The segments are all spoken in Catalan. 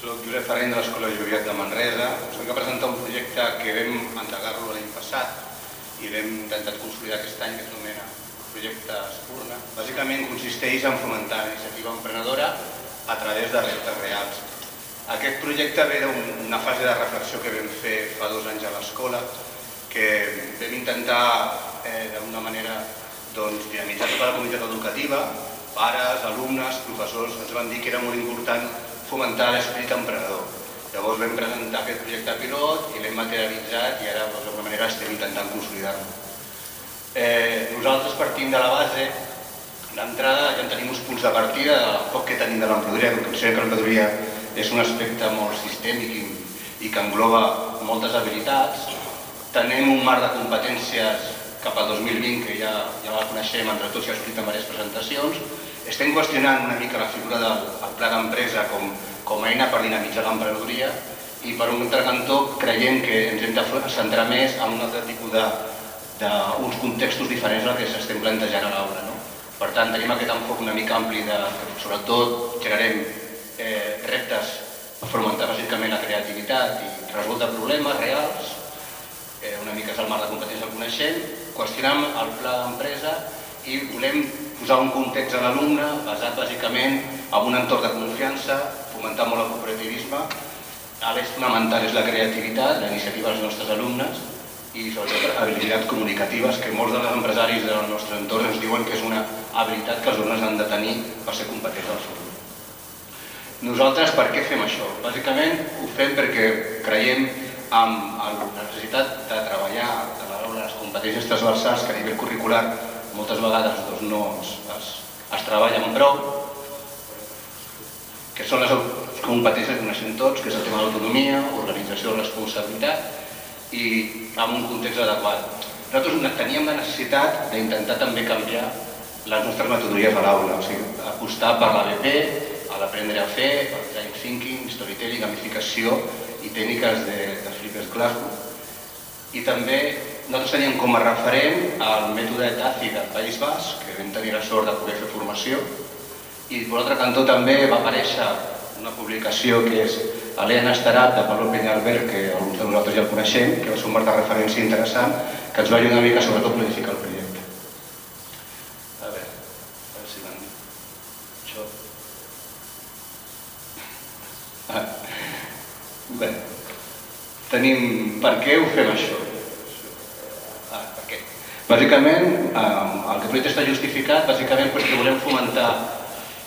Soc Josep Ferrer de l'Escola Joviat de Manresa. Us vinc a presentar un projecte que vam endegar-lo l'any passat i l'hem intentat consolidar aquest any, que s'anomena Projecte Espurna. Bàsicament consisteix en fomentar la iniciativa emprenedora a través de reptes reals. Aquest projecte ve d'una fase de reflexió que vam fer fa 2 anys a l'escola, que vam intentar d'alguna manera dinamitzar tota la comunitat educativa, pares, alumnes, professors. Ens van dir que era molt important fomentar l'esperit emprenedor. Llavors vam presentar aquest projecte pilot i l'hem materialitzat i ara d'alguna manera estem intentant consolidar-lo. Nosaltres partim de la base, d'entrada ja en tenim uns punts de partida del poc que tenim de l'emprenedoria, perquè considerem que l'emprenedoria és un aspecte molt sistèmic i que engloba moltes habilitats. Tenim un marc de competències cap al 2020 que ja la coneixem entre tots i ha sortit en diverses presentacions. Estem qüestionant una mica la figura del pla d'empresa com a eina per dinamitzar l'emprenedoria i per un altre cantó creiem que ens hem de centrar més en un altre tipus d'uns contextos diferents al que s'estem plantejant a l'aula. Per tant, tenim aquest enfocament una mica ampli que sobretot generem reptes per fomentar bàsicament la creativitat i resoldre problemes reals. Una mica és el marc de competència que coneixem, qüestionem el pla d'empresa i volem posar un context a l'alumne basat bàsicament en un entorn de confiança, fomentar molt el cooperativisme. L'eix fonamental és la creativitat, la iniciativa dels nostres alumnes i sobretot habilitats comunicatives que molts dels empresaris del nostre entorn ens diuen que és una habilitat que els alumnes han de tenir per ser competents al futur. Nosaltres per què fem això? Bàsicament ho fem perquè creiem en la necessitat de treballar a l'aula les competències transversals que a nivell curricular moltes vegades no es treballen prou, que són les competències que coneixem tots, que és el tema de l'autonomia, organització, responsabilitat i en un context adequat. Nosaltres teníem la necessitat d'intentar també canviar les nostres metodologies a l'aula, o sigui, apostar per l'ABP, a l'aprendre a fer, el design thinking, storytelling, gamificació i tècniques de flipped classroom. I també nosaltres teníem com a referent el mètode TACI del País Basc, que vam tenir la sort de poder fer formació, i per l'altre cantó també va aparèixer una publicació que és Alena Estarat de Pablo Peñalver, que alguns de nosaltres ja el coneixem, que va ser un marc de referència interessant, que ens va ajudar una mica sobretot a planificar el projecte. A veure si m'han dit això. Bé, tenim per què ho fem això. Per què? Bàsicament, el que el projecte està justificat, bàsicament perquè volem fomentar,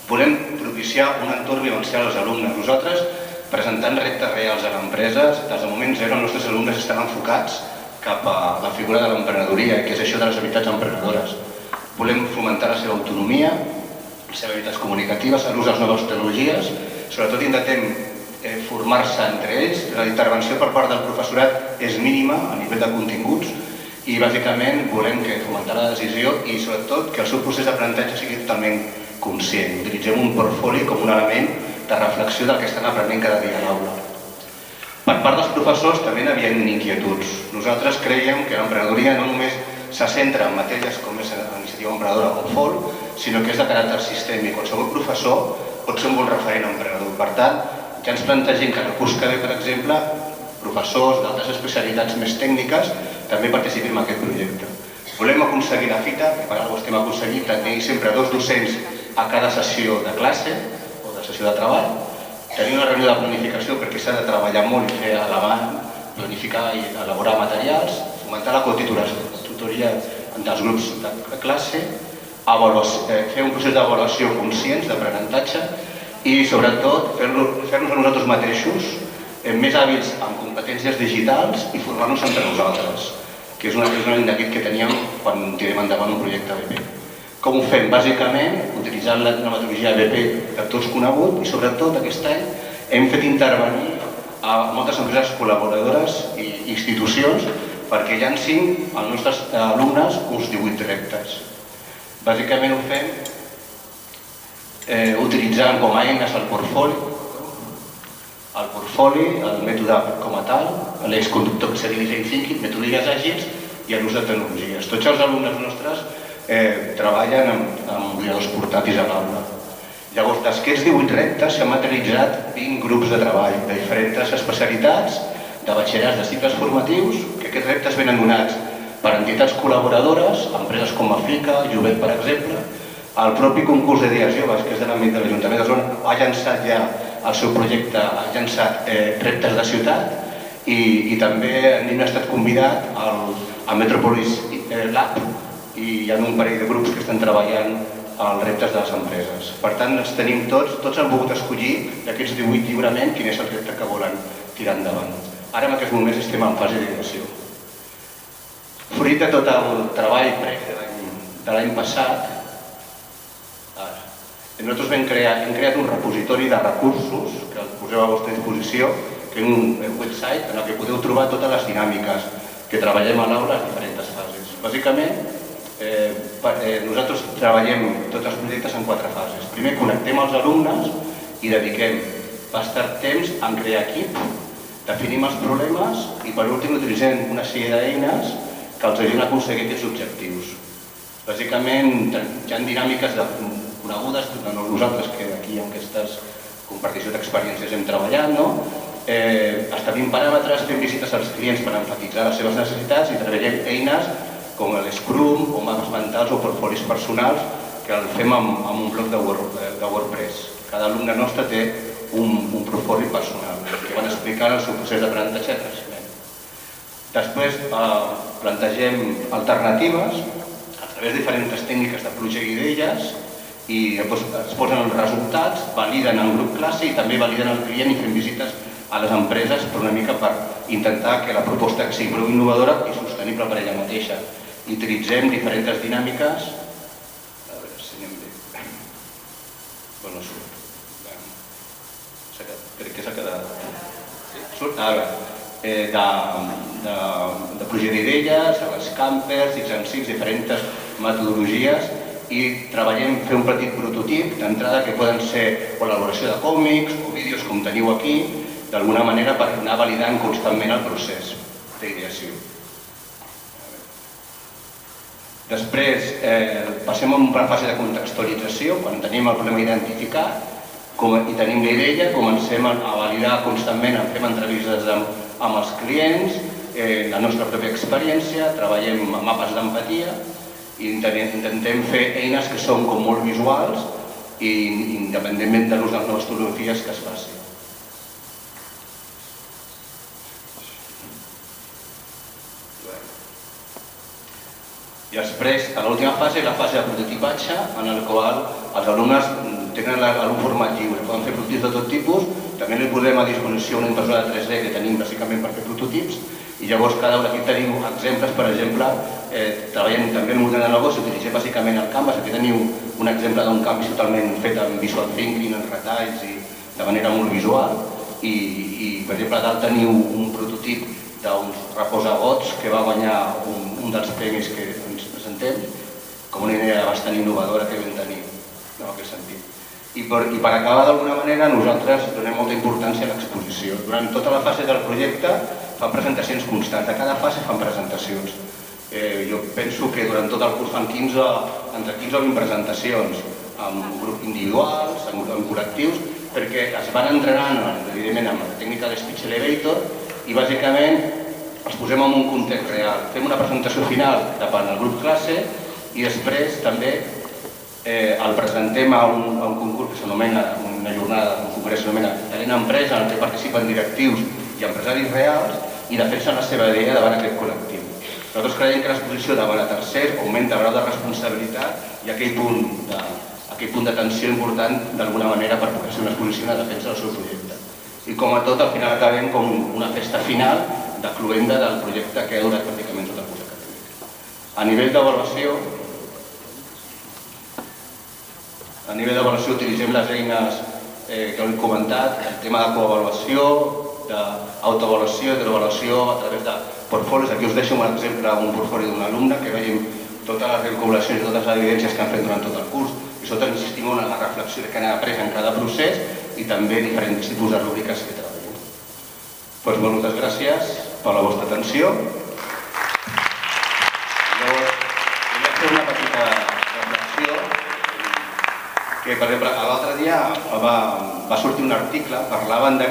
volem propiciar un entorn vivencial als alumnes. Nosaltres, presentant reptes reals a l'empresa, des del moment zero els nostres alumnes estan enfocats cap a la figura de l'emprenedoria, que és això de les habilitats emprenedores. Volem fomentar la seva autonomia, les seves habilitats comunicatives, l'ús de les noves tecnologies, sobretot intentem formar-se entre ells. La intervenció per part del professorat és mínima a nivell de continguts i bàsicament volem fomentar la decisió i sobretot que el seu procés d'aprenentatge sigui totalment conscient. Utilitzem un portfoli com un element de reflexió del que estan aprenent cada dia a l'aula. Per part dels professors també hi havia inquietuds. Nosaltres creiem que l'emprenedoria no només se centra en matèries com és l'iniciativa emprenedora o FOL, sinó que és de caràcter sistèmic. Qualsevol professor pot ser un bon referent emprenedor. Per tant, ja ens plantegem que en el curs que ve, per exemple, professors d'altres especialitats més tècniques també participin en aquest projecte. Volem aconseguir la fita, que per alguna cosa estem aconseguint, tenir sempre 2 docents a cada sessió de classe o de sessió de treball, tenir una reunió de planificació perquè s'ha de treballar molt i fer a l'avant, planificar i elaborar materials, fomentar la cotutoria dels grups de classe, fer un procés d'avaluació conscients d'aprenentatge i sobretot fer-nos a nosaltres mateixos més hàbils en competències digitals i formar-nos entre nosaltres, que és una inquietud que teníem quan tirem endavant un projecte ABP. Com ho fem? Bàsicament, utilitzant la metodologia ABP de tots conegut i sobretot aquest any hem fet intervenir a moltes empreses col·laboradores i institucions perquè llancin als nostres alumnes uns 18 reptes. Bàsicament ho fem utilitzant com a eines el portfoli, el mètode com a tal, l'eix conductor que seria design thinking, metodologies àgils i l'ús de tecnologies. Tots els alumnes nostres treballen amb ordinadors portàtils a l'aula. Llavors, d'aquests 18 reptes s'han materialitzat 20 grups de treball de diferents especialitats, de batxillerats de cicles formatius, que aquests reptes venen donats per entitats col·laboradores, empreses com Africa, Jovet, per exemple. El propi concurs d'idees joves, que és de l'àmbit de l'Ajuntament de Zona, ha llançat ja el seu projecte, ha llançat reptes de ciutat, i també hem estat convidat al Metropolis Lab i hi ha un parell de grups que estan treballant els reptes de les empreses. Per tant, els tenim tots han volgut escollir d'aquests 18 lliurement quin és el repte que volen tirar endavant. Ara en aquests moments estem en fase d'idea. Fruit de tot el treball de l'any passat, nosaltres hem creat un repositori de recursos que el poseu a vostra disposició, que és un website en el que podeu trobar totes les dinàmiques que treballem a l'aula en diferents fases. Bàsicament, nosaltres treballem tots els projectes en 4 fases. Primer, connectem els alumnes i dediquem bastant temps en crear equip, definim els problemes i per últim utilitzem una sèrie d'eines que els ajuden a aconseguir aquests objectius. Bàsicament, hi ha dinàmiques conegudes de nosaltres que aquí en aquestes compartició d'experiències hem treballat, establim paràmetres, fem visites als clients per enfatitzar les seves necessitats i treballem eines com l'Scrum o mapes mentals o portfolis personals que el fem amb un bloc de WordPress. Cada alumne nostre té un portfoli personal que van explicant el seu procés d'aprenentatge i creixement. Després plantegem alternatives a través de diferents tècniques de pluja i d'elles i es posen els resultats, validen el grup classe i també validen el client i fem visites a les empreses per una mica per intentar que la proposta sigui prou innovadora i sostenible per ella mateixa. I utilitzem diferents dinàmiques, a veure si anem bé, no surt, crec que s'ha quedat, surt, de projecte d'elles, a les campers, exercicis, diferents metodologies i treballem fer un petit prototip d'entrada que poden ser o l'elaboració de còmics o vídeos com teniu aquí, d'alguna manera per anar validant constantment el procés d'ideació. Després passem a una fase de contextualització, quan tenim el problema identificat i tenim la idea, comencem a validar constantment, fem entrevistes amb els clients, la nostra pròpia experiència, treballem amb mapes d'empatia i intentem fer eines que són com molt visuals i independentment de l'ús de les noves tecnologies que es faci. I després, a l'última fase, la fase de prototipatge, en la qual els alumnes tenen un format lliure, poden fer prototips de tot tipus, també li posem a disposició una impressora 3D que tenim bàsicament per fer prototips, i llavors cada un d'aquí tenim exemples, per exemple, treballem també en el model de negoci, utilitzem bàsicament el Canvas, aquí teniu un exemple d'un canvi totalment fet amb visual thinking, en retalls i de manera molt visual, i per exemple, a dalt teniu un prototip d'uns reposagots que va guanyar un dels premis que ens presentem, com una idea bastant innovadora que vam tenir en aquest sentit. I per acabar d'alguna manera, nosaltres donem molta importància a l'exposició. Durant tota la fase del projecte fan presentacions constants, a cada fase fan presentacions. Jo penso que durant tot el curs fan entre 15 o 20 presentacions, amb grups individuals, amb col·lectius, perquè es van entrenant, evidentment, amb la tècnica de Speech Elevator i bàsicament els posem en un context real. Fem una presentació final davant del grup classe i després també el presentem a un concurs que s'anomena, una jornada, un congrés que s'anomena Talent Empresa, en què participen directius i empresaris reals i defensen la seva idea davant aquest col·lectiu. Nosaltres creiem que l'exposició davant a tercers augmenta el grau de responsabilitat i aquell punt d'atenció important d'alguna manera per poder ser una exposició en defensa del seu projecte. I com a tot, al final acabem com una festa final de cloenda del projecte que ha durat pràcticament tot el curs acadèmic. A nivell d'avaluació utilitzem les eines que hem comentat, el tema de coavaluació, d'autoavaluació i d'avaluació a través de portfolis. Aquí us deixo un exemple, un portfoli d'un alumne que veiem totes les recomanacions i totes les evidències que han fet durant tot el curs i nosaltres insistim en la reflexió que han après en cada procés i també diferents tipus de rúbriques que treballem. Doncs moltes gràcies per la vostra atenció. Llavors, volia fer una petita reflexió que, per exemple, l'altre dia va sortir un article, parlaven de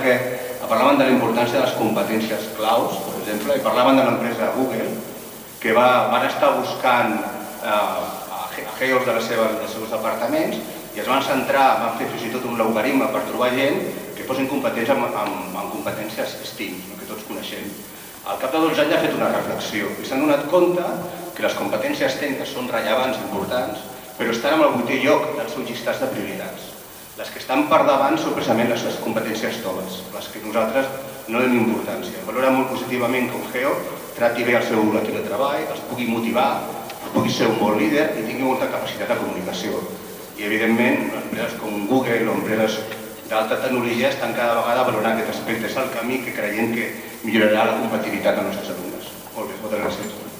la importància de les competències claus, per exemple, i parlaven de l'empresa Google, que van estar buscant HEOs dels seus departaments i es van centrar, van fer fins i tot un logaritme per trobar gent que fossin competents en competències STEAM, que tots coneixem. Al cap de 12 anys ha fet una reflexió i s'han donat compte que les competències STEM, que són rellevants, importants, però estan en el 8è lloc dels seus llistats de prioritats. Les que estan per davant són precisament les competències toves, les que nosaltres no donem importància. Valora molt positivament que un GEO trati bé el seu equip de treball, els pugui motivar, pugui ser un bon líder i tingui molta capacitat de comunicació. I, evidentment, empreses com Google o empreses d'alta tecnologia estan cada vegada valorant aquest aspecte. És el camí que creiem que millorarà la competitivitat dels nostres alumnes. Molt bé, moltes gràcies.